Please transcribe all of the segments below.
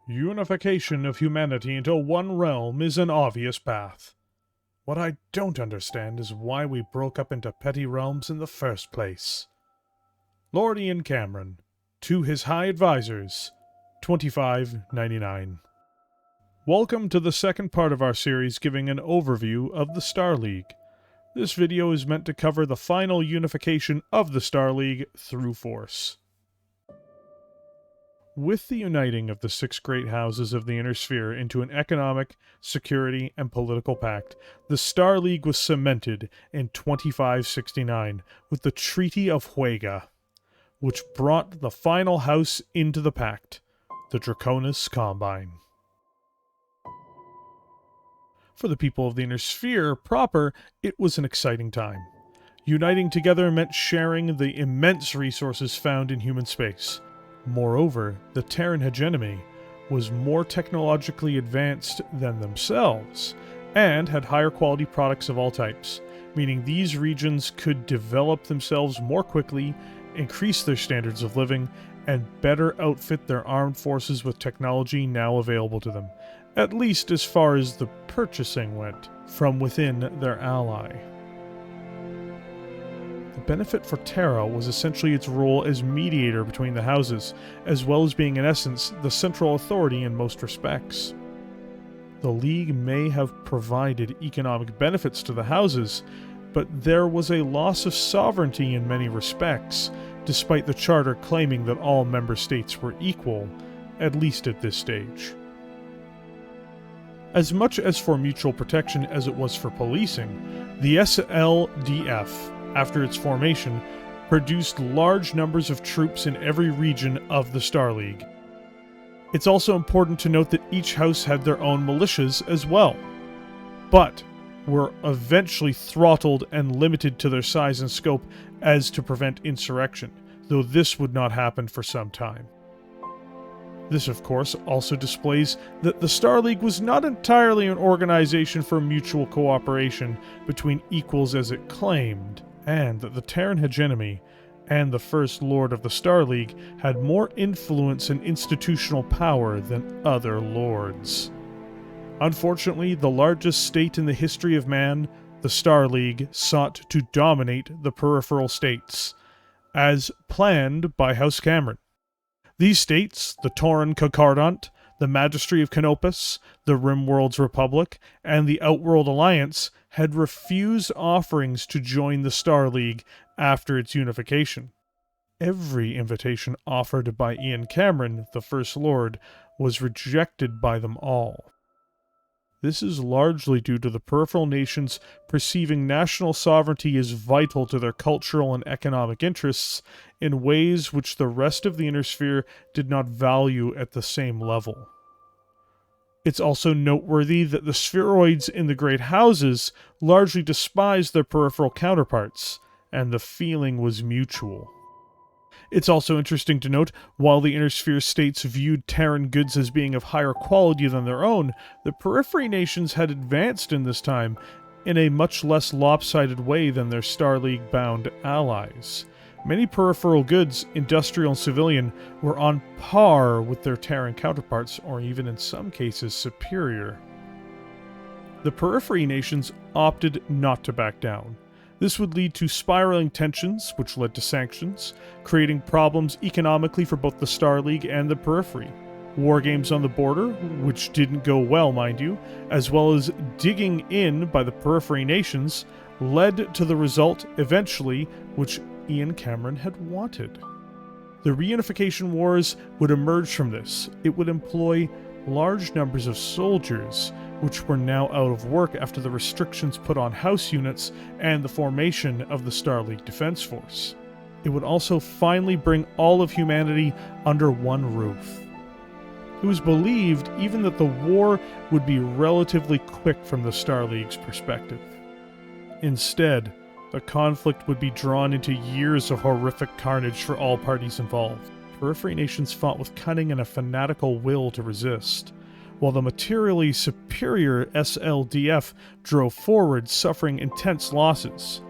Unification of humanity into one realm is an obvious path. What I don't understand is why we broke up into petty realms in the first place. Lord Ian Cameron, to his High Advisors, 2599. Welcome to the second part of our series giving an overview of the Star League. This video is meant to cover the final unification of the Star League through force. With the uniting of the six great houses of the Inner Sphere into an economic, security, and political pact, the Star League was cemented in 2569 with the Treaty of Huega, which brought the final house into the pact, the Draconis Combine. For the people of the Inner Sphere proper, it was an exciting time. Uniting together meant sharing the immense resources found in human space. Moreover, the Terran hegemony was more technologically advanced than themselves, and had higher quality products of all types, meaning these regions could develop themselves more quickly, increase their standards of living, and better outfit their armed forces with technology now available to them, at least as far as the purchasing went, from within their ally. The benefit for Terra was essentially its role as mediator between the houses, as well as being in essence the central authority in most respects. The League may have provided economic benefits to the houses, but there was a loss of sovereignty in many respects, despite the Charter claiming that all member states were equal, at least at this stage. As much as for mutual protection as it was for policing, the SLDF, after its formation, produced large numbers of troops in every region of the Star League. It's also important to note that each house had their own militias as well, but were eventually throttled and limited to their size and scope as to prevent insurrection, though this would not happen for some time. This, of course, also displays that the Star League was not entirely an organization for mutual cooperation between equals as it claimed, and that the Terran hegemony and the First Lord of the Star League had more influence and institutional power than other lords. Unfortunately, the largest state in the history of man, the Star League, sought to dominate the peripheral states, as planned by House Cameron. These states, the Taurian Concordat, the Magistracy of Canopus, the Rimworld's Republic, and the Outworld Alliance had refused offerings to join the Star League after its unification. Every invitation offered by Ian Cameron, the First Lord, was rejected by them all. This is largely due to the peripheral nations perceiving national sovereignty as vital to their cultural and economic interests in ways which the rest of the Inner Sphere did not value at the same level. It's also noteworthy that the spheroids in the Great Houses largely despised their peripheral counterparts, and the feeling was mutual. It's also interesting to note, while the Inner Sphere states viewed Terran goods as being of higher quality than their own, the Periphery nations had advanced in this time in a much less lopsided way than their Star League-bound allies. Many peripheral goods, industrial and civilian, were on par with their Terran counterparts, or even in some cases superior. The Periphery nations opted not to back down. This would lead to spiraling tensions, which led to sanctions, creating problems economically for both the Star League and the Periphery. War games on the border, which didn't go well, mind you, as well as digging in by the Periphery nations, led to the result, eventually, which Ian Cameron had wanted. The Reunification Wars would emerge from this. It would employ large numbers of soldiers, which were now out of work after the restrictions put on house units and the formation of the Star League Defense Force. It would also finally bring all of humanity under one roof. It was believed even that the war would be relatively quick from the Star League's perspective. Instead, the conflict would be drawn into years of horrific carnage for all parties involved. Periphery nations fought with cunning and a fanatical will to resist, while the materially superior SLDF drove forward, suffering intense losses.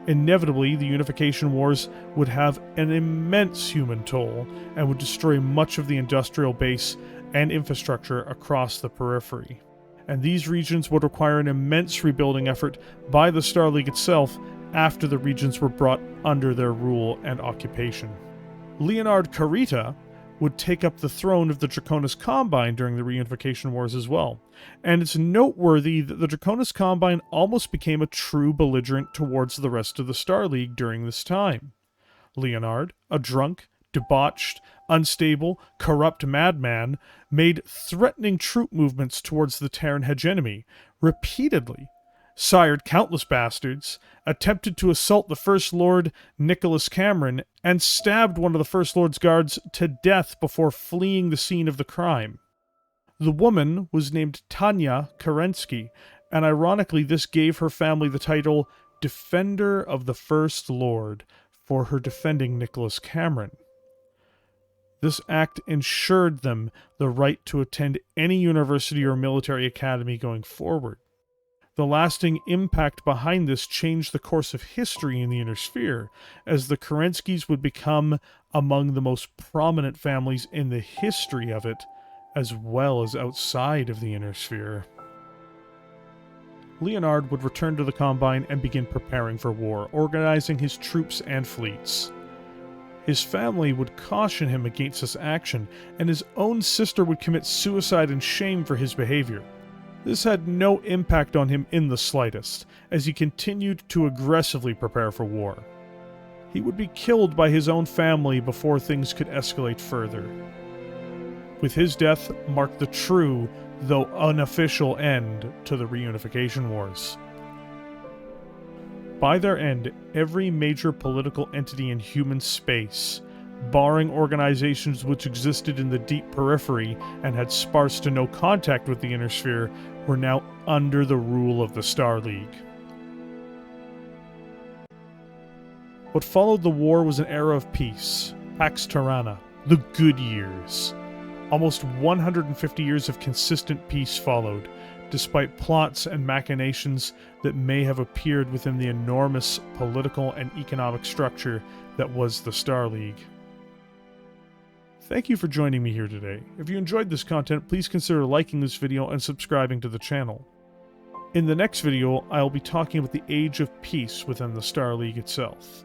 Inevitably, the Unification Wars would have an immense human toll and would destroy much of the industrial base and infrastructure across the Periphery. And these regions would require an immense rebuilding effort by the Star League itself after the regions were brought under their rule and occupation. Leonard Kurita would take up the throne of the Draconis Combine during the Reunification Wars as well, and it's noteworthy that the Draconis Combine almost became a true belligerent towards the rest of the Star League during this time. Leonard, a drunk, debauched, unstable, corrupt madman, made threatening troop movements towards the Terran hegemony repeatedly, sired countless bastards, attempted to assault the First Lord Nicholas Cameron, and stabbed one of the First Lord's guards to death before fleeing the scene of the crime. The woman was named Tanya Kerensky, and ironically this gave her family the title Defender of the First Lord for her defending Nicholas Cameron. This act ensured them the right to attend any university or military academy going forward. The lasting impact behind this changed the course of history in the Inner Sphere, as the Kerenskys would become among the most prominent families in the history of it, as well as outside of the Inner Sphere. Leonard would return to the Combine and begin preparing for war, organizing his troops and fleets. His family would caution him against this action, and his own sister would commit suicide in shame for his behavior. This had no impact on him in the slightest, as he continued to aggressively prepare for war. He would be killed by his own family before things could escalate further. With his death marked the true, though unofficial, end to the Reunification Wars. By their end, every major political entity in human space, barring organizations which existed in the deep periphery and had sparse to no contact with the Inner Sphere, were now under the rule of the Star League. What followed the war was an era of peace, Pax Terrana, the good years. Almost 150 years of consistent peace followed, despite plots and machinations that may have appeared within the enormous political and economic structure that was the Star League. Thank you for joining me here today. If you enjoyed this content, please consider liking this video and subscribing to the channel. In the next video, I'll be talking about the Age of Peace within the Star League itself.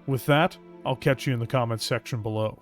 With that, I'll catch you in the comments section below.